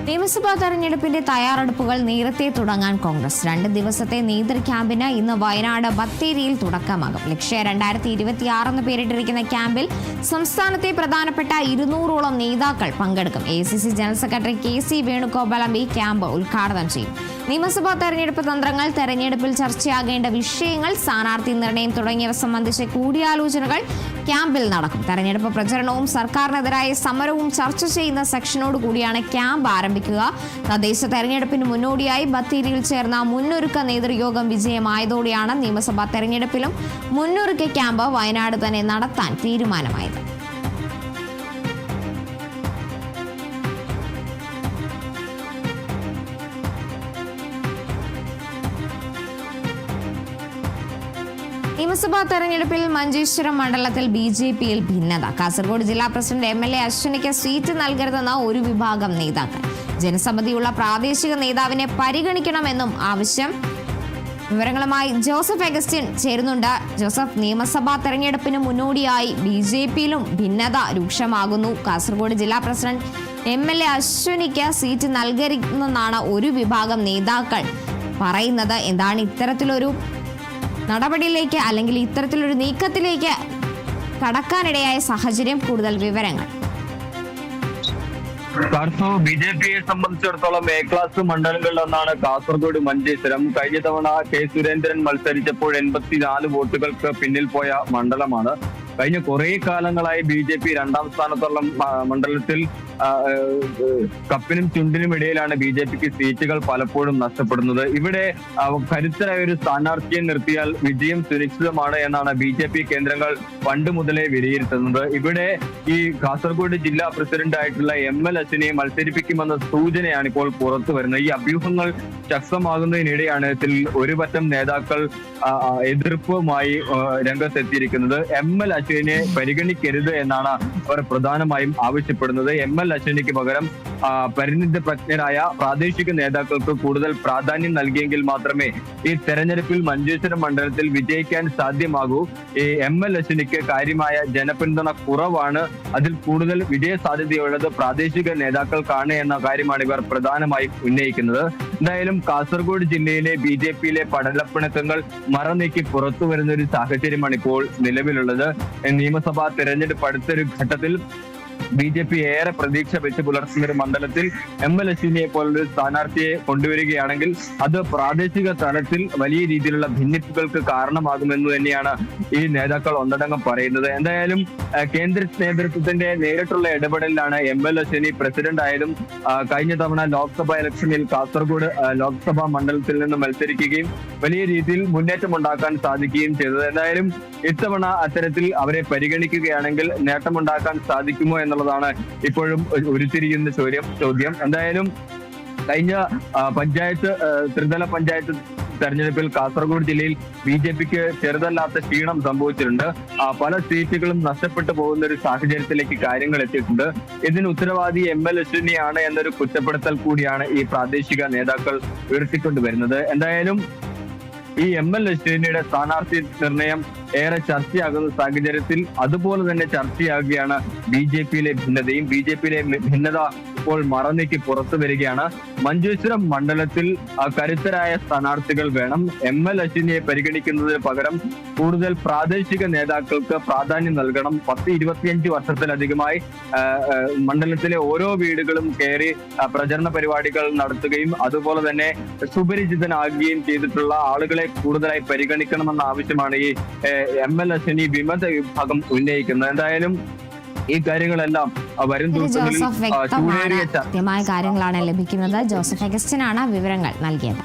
നിയമസഭാ തെരഞ്ഞെടുപ്പിന്റെ തയ്യാറെടുപ്പുകൾ നേരത്തെ തുടങ്ങാൻ കോൺഗ്രസ് 2 ദിവസത്തെ നേതൃ ക്യാമ്പിന് ഇന്ന് വയനാട് ബത്തേരിയിൽ തുടക്കമാകും. ലക്ഷ്യ 2026 എന്ന് പേരിട്ടിരിക്കുന്ന ക്യാമ്പിൽ സംസ്ഥാനത്തെ പ്രധാനപ്പെട്ട 200ഓളം നേതാക്കൾ പങ്കെടുക്കും. ACC general secretary KC Venugopal ഈ ക്യാമ്പ് ഉദ്ഘാടനം ചെയ്യും. നിയമസഭാ തെരഞ്ഞെടുപ്പ് തന്ത്രങ്ങൾ, തെരഞ്ഞെടുപ്പിൽ ചർച്ചയാകേണ്ട വിഷയങ്ങൾ, സ്ഥാനാർത്ഥി നിർണയം തുടങ്ങിയവ സംബന്ധിച്ച കൂടിയാലോചനകൾ ക്യാമ്പിൽ നടക്കും. തെരഞ്ഞെടുപ്പ് പ്രചരണവും സർക്കാരിനെതിരായ സമരവും ചർച്ച ചെയ്യുന്ന സെക്ഷനോട് കൂടിയാണ് ക്യാമ്പ് ആരംഭിക്കുക. തദ്ദേശ തെരഞ്ഞെടുപ്പിന് മുന്നോടിയായി ബത്തേരിയിൽ ചേർന്ന മുന്നൊരുക്ക നേതൃയോഗം വിജയമായതോടെയാണ് നിയമസഭാ തെരഞ്ഞെടുപ്പിലും മുന്നൊരുക്ക ക്യാമ്പ് വയനാട് തന്നെ നടത്താൻ തീരുമാനമായത്. നിയമസഭാ തെരഞ്ഞെടുപ്പിൽ മഞ്ചേശ്വരം മണ്ഡലത്തിൽ BJPയിൽ ഭിന്നത. കാസർഗോഡ് ജില്ലാ പ്രസിഡന്റ് MLA അശ്വിനിക്ക് സീറ്റ് നൽകരുതെന്ന ഒരു വിഭാഗം നേതാക്കൾ. ജനസമ്മതിയുള്ള പ്രാദേശിക നേതാവിനെ പരിഗണിക്കണമെന്നും ആവശ്യം. വിവരങ്ങളുമായി ജോസഫ് അഗസ്റ്റിൻ ചേരുന്നുണ്ട്. ജോസഫ്, നിയമസഭാ തെരഞ്ഞെടുപ്പിന് മുന്നോടിയായി BJPയിലും ഭിന്നത രൂക്ഷമാകുന്നു. കാസർഗോഡ് ജില്ലാ പ്രസിഡന്റ് MLA അശ്വിനിക്ക് സീറ്റ് നൽകരുതെന്നാണ് ഒരു വിഭാഗം നേതാക്കൾ പറയുന്നത്. എന്താണ് ഇത്തരത്തിലൊരു നടപടിയിലേക്ക് അല്ലെങ്കിൽ ഇത്തരത്തിലൊരു നീക്കത്തിലേക്ക് കടക്കാനിടയായ സാഹചര്യം? കൂടുതൽ വിവരങ്ങൾ. BJPയെ സംബന്ധിച്ചിടത്തോളം A ക്ലാസ് മണ്ഡലങ്ങളിലൊന്നാണ് കാസർഗോഡ് മഞ്ചേശ്വരം. കഴിഞ്ഞ തവണ K സുരേന്ദ്രൻ മത്സരിച്ചപ്പോൾ 84 വോട്ടുകൾക്ക് പിന്നിൽ പോയ മണ്ഡലമാണ്. കഴിഞ്ഞ കുറെ കാലങ്ങളായി BJP 2ാം സ്ഥാനത്തുള്ള മണ്ഡലത്തിൽ കപ്പിനും ചുണ്ടിനും ഇടയിലാണ് BJPക്ക് സീറ്റുകൾ പലപ്പോഴും നഷ്ടപ്പെടുന്നത്. ഇവിടെ കരുത്തരായ ഒരു സ്ഥാനാർത്ഥിയെ നിർത്തിയാൽ വിജയം സുരക്ഷിതമാണ് എന്നാണ് BJP കേന്ദ്രങ്ങൾ പണ്ട് മുതലേ വിലയിരുത്തുന്നത്. ഇവിടെ ഈ കാസർഗോഡ് ജില്ലാ പ്രസിഡന്റ് ആയിട്ടുള്ള ML അശ്വിനെ മത്സരിപ്പിക്കുമെന്ന സൂചനയാണ് ഇപ്പോൾ പുറത്തു വരുന്നത്. ഈ അഭ്യൂഹങ്ങൾ ശക്തമാകുന്നതിനിടെയാണ് ഇതിൽ ഒരു പറ്റം നേതാക്കൾ എതിർപ്പുമായി രംഗത്തെത്തിയിരിക്കുന്നത്. ML അശ്വിനെ പരിഗണിക്കരുത് എന്നാണ് അവർ പ്രധാനമായും ആവശ്യപ്പെടുന്നത്. ML അശ്വിനിക്ക് പകരം പരിണിതപ്രജ്ഞരായ പ്രാദേശിക നേതാക്കൾക്ക് കൂടുതൽ പ്രാധാന്യം നൽകിയെങ്കിൽ മാത്രമേ ഈ തെരഞ്ഞെടുപ്പിൽ മഞ്ചേശ്വരം മണ്ഡലത്തിൽ വിജയിക്കാൻ സാധ്യമാകൂ. ഈ ML അശ്വിനിക്ക് കാര്യമായ ജനപിന്തുണ കുറവാണ്. അതിൽ കൂടുതൽ വിജയ സാധ്യതയുള്ളത് പ്രാദേശിക നേതാക്കൾക്കാണ് എന്ന കാര്യമാണ് ഇവർ പ്രധാനമായും ഉന്നയിക്കുന്നത്. എന്തായാലും കാസർഗോഡ് ജില്ലയിലെ BJPയിലെ പടലപ്പിണക്കങ്ങൾ മറനീക്കി പുറത്തു വരുന്ന ഒരു സാഹചര്യമാണ് ഇപ്പോൾ നിലവിലുള്ളത്. നിയമസഭാ തെരഞ്ഞെടുപ്പ് അടുത്തൊരു ഘട്ടത്തിൽ BJP ഏറെ പ്രതീക്ഷ വെച്ച് പുലർത്തുന്ന ഒരു മണ്ഡലത്തിൽ ML അശ്വിനിയെ പോലൊരു സ്ഥാനാർത്ഥിയെ കൊണ്ടുവരികയാണെങ്കിൽ അത് പ്രാദേശിക തലത്തിൽ വലിയ രീതിയിലുള്ള ഭിന്നിപ്പുകൾക്ക് കാരണമാകുമെന്ന് തന്നെയാണ് ഈ നേതാക്കൾ ഒന്നടങ്കം പറയുന്നത്. എന്തായാലും കേന്ദ്ര നേതൃത്വത്തിന്റെ നേരിട്ടുള്ള ഇടപെടലിലാണ് ML അശ്വിനി പ്രസിഡന്റ് ആയതും കഴിഞ്ഞ തവണ ലോക്സഭാ ഇലക്ഷനിൽ കാസർഗോഡ് ലോക്സഭാ മണ്ഡലത്തിൽ നിന്ന് മത്സരിക്കുകയും വലിയ രീതിയിൽ മുന്നേറ്റമുണ്ടാക്കാൻ സാധിക്കുകയും ചെയ്തത്. എന്തായാലും ഇത്തവണ അത്തരത്തിൽ അവരെ പരിഗണിക്കുകയാണെങ്കിൽ നേട്ടമുണ്ടാക്കാൻ സാധിക്കുമോ എന്നുള്ളതാണ് ഇപ്പോഴും ഉരുത്തിരിയുന്ന ചോദ്യം. എന്തായാലും കഴിഞ്ഞ ത്രിതല പഞ്ചായത്ത് തെരഞ്ഞെടുപ്പിൽ കാസർഗോഡ് ജില്ലയിൽ BJPക്ക് ചെറുതല്ലാത്ത ക്ഷീണം സംഭവിച്ചിട്ടുണ്ട്. പല സീറ്റുകളും നഷ്ടപ്പെട്ടു പോകുന്ന ഒരു സാഹചര്യത്തിലേക്ക് കാര്യങ്ങൾ എത്തിയിട്ടുണ്ട്. ഇതിന് ഉത്തരവാദി ML അശ്വിനിയാണ് എന്നൊരു കുറ്റപ്പെടുത്തൽ കൂടിയാണ് ഈ പ്രാദേശിക നേതാക്കൾ ഉയർത്തിക്കൊണ്ടുവരുന്നത്. എന്തായാലും ഈ ML അശ്വിനിയുടെ സ്ഥാനാർത്ഥി നിർണയം ഏറെ ചർച്ചയാകുന്ന സാഹചര്യത്തിൽ അതുപോലെ തന്നെ ചർച്ചയാകുകയാണ് BJPയിലെ ഭിന്നതയും. BJPയിലെ ഭിന്നത ഇപ്പോൾ മറനീക്കി പുറത്തു വരികയാണ്. മഞ്ചേശ്വരം മണ്ഡലത്തിൽ കരുത്തരായ സ്ഥാനാർത്ഥികൾ വേണം. ML അശ്വിനിയെ പരിഗണിക്കുന്നതിന് പകരം കൂടുതൽ പ്രാദേശിക നേതാക്കൾക്ക് പ്രാധാന്യം നൽകണം. 10-25 വർഷത്തിലധികമായി മണ്ഡലത്തിലെ ഓരോ വീടുകളും കയറി പ്രചരണ പരിപാടികൾ നടത്തുകയും അതുപോലെ തന്നെ സുപരിചിതനാകുകയും ചെയ്തിട്ടുള്ള ആളുകളെ കൂടുതലായി പരിഗണിക്കണമെന്ന ആവശ്യമാണ് ഈ ML അശ്വിനി വിമത വിഭാഗം ഉന്നയിക്കുന്നത്. എന്തായാലും ഈ കാര്യങ്ങളെല്ലാം വരും ദിവസങ്ങളിൽ കൃത്യമായ കാര്യങ്ങളാണ് ലഭിക്കുന്നത്. ജോസഫ് അഗസ്റ്റിനാണ് വിവരങ്ങൾ നൽകിയത്.